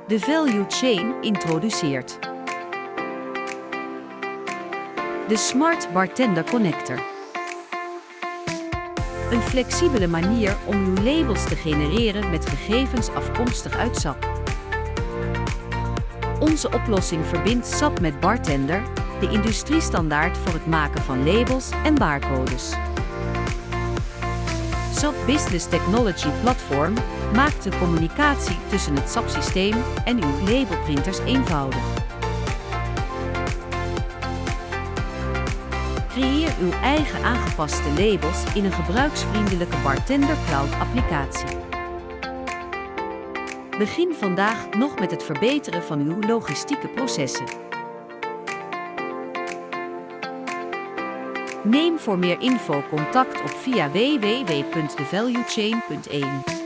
De Value Chain introduceert de Smart Bartender Connector. Een flexibele manier om uw labels te genereren met gegevens afkomstig uit SAP. Onze oplossing verbindt SAP met Bartender, de industriestandaard voor het maken van labels en barcodes. SAP Business Technology Platform maakt de communicatie tussen het SAP-systeem en uw labelprinters eenvoudig. Creëer uw eigen aangepaste labels in een gebruiksvriendelijke Bartender Cloud-applicatie. Begin vandaag nog met het verbeteren van uw logistieke processen. Neem voor meer info contact op via www.thevaluechain.eu.